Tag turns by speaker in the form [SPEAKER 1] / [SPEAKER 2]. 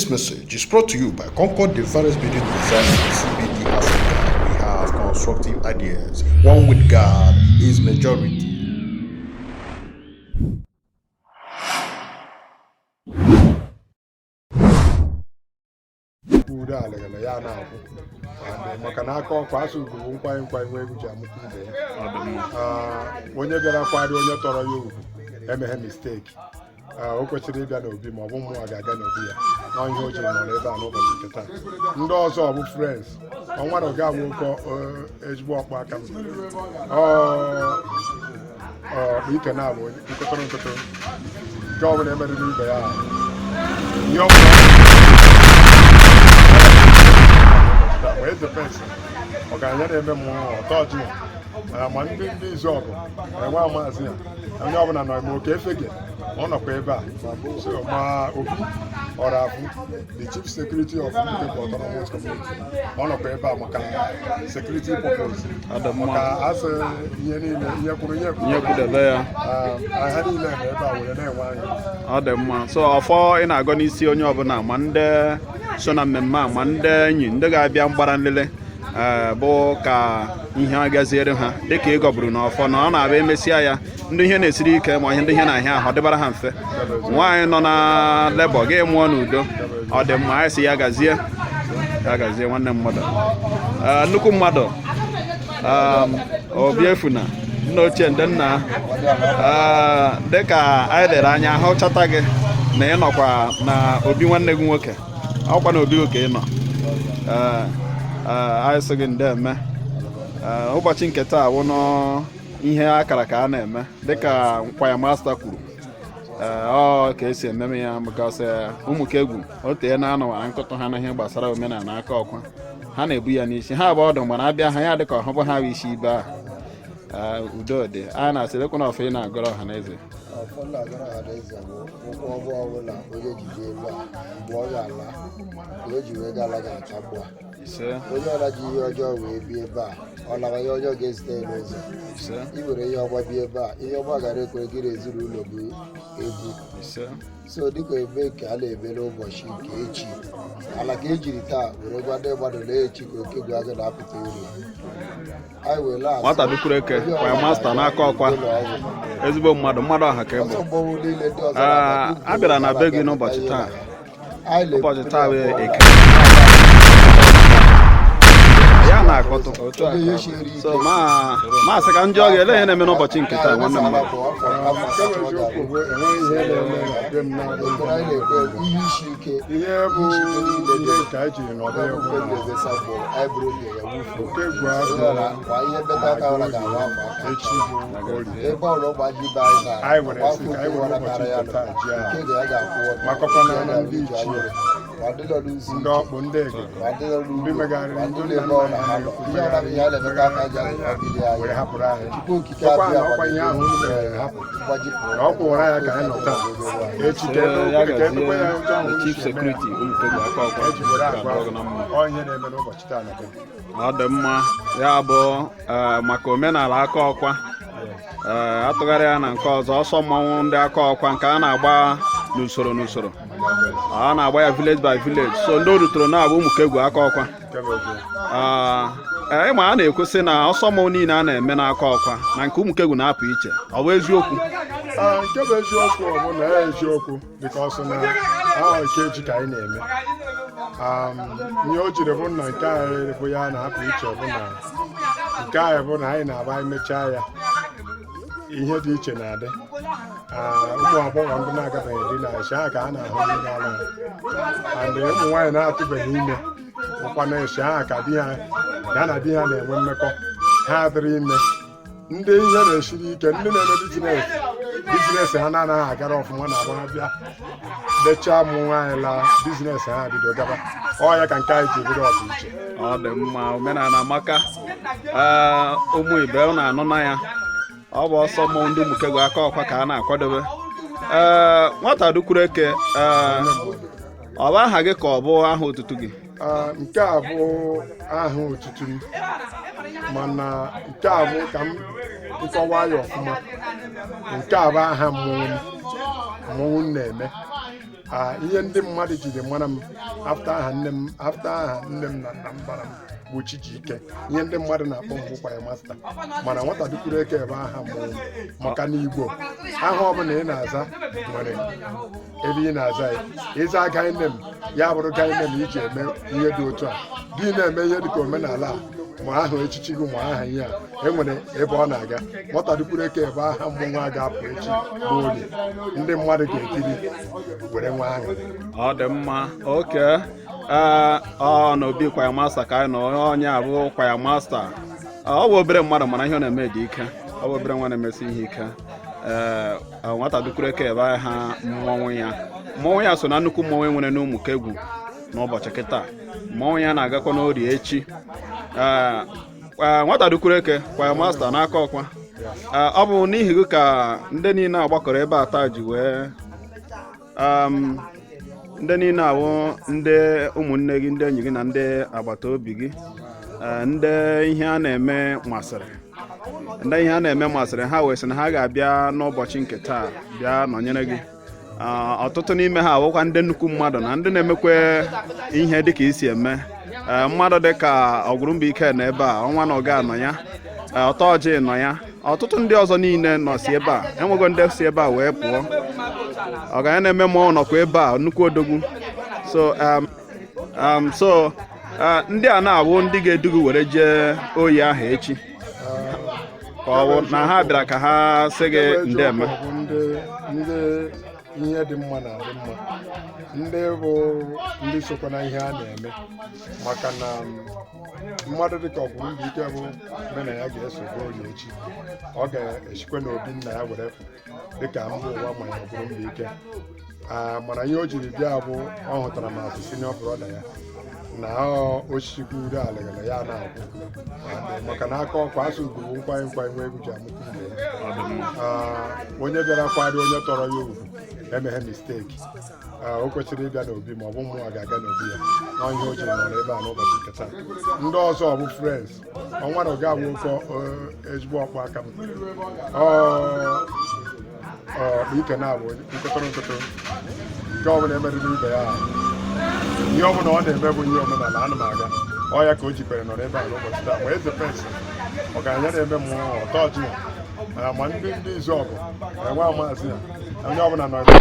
[SPEAKER 1] This message is brought to you by Concord the Various Building Design CBD Africa. We have constructive ideas. One with God is majority.
[SPEAKER 2] maka na Akokwa asụ ugwu nkwanye nkwanye nwe egwu ji amụta ibe ya onye bịara kwari onye tọrọ ya ugwu emeghe misteki o kwesịrị ịbịa n'obi ma ọ bụ mmụọ ga-aga n'obi ya n'ihe o jiri nọrọ ebe a n'ụbọchị nke taa. Ndị ọzọ ọ bụ frens ọnwa na oga nwoke ezigbo ọkpọ aka m ọkpụ ike na-abụ nkụtụrụ nke ọbụla emeriri ibe ya ihe ọbụla wee depensị ọgaranya na-eme mmụọ ọtọ ji ma ndị izu ọgụ enwe amaazị ya onye ọbụla nọ eme oke efege ọ nọkwa ebe a ma obi ọrụ afụ the chief security of Igbo Autonomous Community ọ nọkwa ebe a maka security purpose maka asị ihe niile ihe kwuru ihe kwudebe ya ha niile na ebe a were na-enwe anya
[SPEAKER 3] ọ dị mma. So ọfọ ị na-agọ n'isi onye ọbụla ma ndị so na mmemme a ma ndị enyi ndị ga-abịa mgbara nlele bụ ka ihe agaziere ha dịka ị gọburu n'ọfọ na ọ na-abịa emesịa ya ndị ihe na-esiri ike ma ihe ndị ihe na-ahịa ahụ dịbara ha mfe. Nwaanyị nọ na lebọ gị mụọ n'udo ọ dị mma anyị si ya gazie nwanne mmadụ nnukwu mmadụ Obiefuna nna ochie ndị nna dịka anyị lere anya ahụ chata gị na ị nọkwa na obi nwanne gị nwoke ọkwa na obi oke ị nọ anyị sị gị ndeme ụbọchị nke taa wụ ihe akara ka a na-eme dịka Choirmaster kwuru ka esi ememe ya maka ụmụkegwu otee na-anọwara nkụtụ ha na ihe gbasara omenala Akokwa ha na-ebu ya n'isi ha bụ ọdụ mgbe na-abịa ha ya dịka ọhụbụ ha bụ isi ibe a udo dị a na-asịrịkwa na ọfọ ị na-agọrọ ọha na eze
[SPEAKER 4] onye ọla ji ihe ọjọọ wee bie ebe a ọ lara ihe ọjọọ ga-ezite n'ụzọ iwere ihe ọgba bie ebe a ihe ọgba gara ekwere gịrị ezinụlọ bụ egwu so dịka ebe ka a na-eme n'ụbọchị nke echi ala ka ejiri taa were gwa ndị mmadụ na echi ka oke gwu agụ na-apụta uru
[SPEAKER 3] nwata bikwuru eke Choirmaster na Akokwa ezigbo mmadụ ọha ka ịbụ a bịara na be gị n'ụbọchị taa wee eke ya na-akọtụ so maasị ka ndị ọ ga-ele ihe na-eme n'ụbọchị nke taa nwanne m
[SPEAKER 4] ihe isi ike
[SPEAKER 2] ihe bụ ihe ka anyị jiri nọdụ
[SPEAKER 4] ihe beta aka ụra ga-awa
[SPEAKER 2] echi
[SPEAKER 4] ebe ọrụ gbaji be
[SPEAKER 2] anyị nwere ụbọchị nke taa ji ahụ makọkwana na ndị ichie ndị ọkpụ ndị ege ndị megharịrị ndị were hapụrụ anyị ọkwa ihe ahụ unu mere hapụ na ọ kwụwara ya ka anyị nọ taa echi
[SPEAKER 3] chief security
[SPEAKER 2] eji were agwa onye na-eme n'ụbọchị taa na
[SPEAKER 3] ọ dị mma ya bụ maka omenala Akokwa atụgharị ya na nke ọzọ ọsọ mmọnwụ ndị Akokwa nke a na-agba n'usoro a na-agba ya village by village so ndị o rutere na-abụ ụmụkegwu Akokwa ịma a na-ekwesị na ọsọ mmọnwụ niile a na-eme na Akokwa na nke ụmụkegwu na-apụ iche ọ bụ eziokwu
[SPEAKER 2] nke bụ eziokwu ọ bụ na ya eziokwu dịka ọsọ na ahụ nke echi ka anyị na-eme ihe o jiri bụ na nke anyị bụ ya na-apụ iche bụ na nke anyị bụ na anyị na-agba anyị mechaa ya ihe dị iche na-adị ụmụ agbọghọ ndị na-agabeghị di na esi ha ka a na-ahụ ndị ga-ala and ụmụ nwaanyị na-atụbeghị ime bụkwa na esi ha ka di ha ya na di ha na-enwe mmekọ ha adịrị ime ndị ihe na-esiri ike ndị na-eme bizinesi ha na-anaghị agara ọfụma na agba ha bịa dechaa ụmụ nwaanyị la bizinesi ha bido gaba ọ ya ka nke anyị ji bụrụ ọpụ iche
[SPEAKER 3] ọ dị mma omenala amaka ụmụ ibe na-anụ na ya ọ bụ ọsọ mmọnwụ ndị ụmụkegwu Akokwa ka a na-akwadobe nwata dukwuru eke ọ bụ aha gị ka ọ bụ aha otutu gị
[SPEAKER 2] nke a bụ aha otutu m mana nke a bụ ka m nkọwa ya ọfụma nke a bụ aha mmọnwụ na-eme ihe ndị mmadụ jiri mara m afta aha nne m na nna m bara m bụ Chijike. Ihe ndị mmadụ na-akpọ m bụ Choirmaster, mana nwata dukwuru eke ebe aha mmụọ maka na Igbo aha ọbụla ị na-aza nwere ebe ị na-aza ya. Ịza gainem ya bụrụ gainem iji eme ihe dị otu a, gị na-eme ihe dịka omenala a ma ahụ echichi gị ma aha ihe a enwere ebe ọ na-aga. Nwata dukwuru eke ebe aha mmụọ a ga-apụ echi bụ oge ndị mmadụ ga-ekiri were nwa ahụ.
[SPEAKER 3] Ọ dị mma. Oke, ọ na obi Choirmaster ka anyị nọ. Onye a bụ Choirmaster. Ọ bụ obere mmadụ mana ihe ọ na-eme dị ike. Ọ bụ obere nwa na-emesi ihe ike. Nwata dukwuru eke ebe ha mmọnwụ ya. Mmọnwụ ya so na nnukwu mmọnwụ nwere n'ụmụ Kegwu n'ụbọchị kịta. Mmọnwụ ya na-agakwa n'Orie echi. Nwata dukwuru eke Choirmaster n'aka ọkwa. Ọ bụ n'ihi gị ka ndị niile agbakọrọ ebe a taa ji wee ndị niile awụ ndị ụmụnne gị, ndị enyi gị na ndị agbata obi gị, ndị ihe a na-eme masịrị ha wee sị na ha ga-abịa n'ụbọchị nke taa bịa nọnyere gị. Ọtụtụ n'ime ha awụkwa ndị nnukwu mmadụ na ndị na-emekwa ihe dịka isi eme. Mmadụ dịka Ọgwụrụmbuike nọ ebe a, Ọnwa na Ọga nọ ya, Ọtọọjị nọ ya, ọtụtụ ndị ọzọ niile nọ si ebe a. Enwego ndị si ebe a wee pụọ. Ọgaranya na-eme mmụọ nọkwa ebe a, nnukwu odogwu. So ndị a na-abụ ndị ga-edugu were jee oyi ahụ echi, ka ọ bụ na ha bịara ka ha sị gị ndeme.
[SPEAKER 2] Ndị ihe dị mma na-adị mma, ndị bụ ndị sokwa na ihe a na-eme, maka na mmadụ dịka Ọgwụrụmbuike bụ mena ya ga-eso oyi echi. Ọ ga-esikwa n'obi nna ya were dịka mba ụwa ma ya Ọgwụrụmbuike. Mana ihe o jiri bịa bụ ọ hụtara m asị senior brother ya na ochichikwu uri alegala ya na-akwụ, maka na aka ọkwa asụ ugwu nkwanye nwe egwu ji amụkwu ibe ya. Onye bịara kwado onye tọrọ ya ugwu emeghe misteki. O kwesịrị ịbịa n'obi ma ọ bụ mmụọ ga-aga n'obi ya. Na ihe o jiri nọrọ ebe a n'ụbọchị nke taa. Ndị ọzọ bụ frens. Ọnwa na Ọga bụ ezigbo ọkpụ aka m. Ike na-abụ nkụtụrụ nke ọbụla emeriri ibe ya. Ihe ọbụla ọ na-eme bụ ihe omenala. Ana m aga ọ ya ka o jikwere nọrọ ebe a n'ụbọchị taa. Ma eze fensị ọgaranya na-eme mmụọ Ọtọọjị ya, ma ndị izu ọgụ enwe maazị ya, onye ọbụla nọ ebe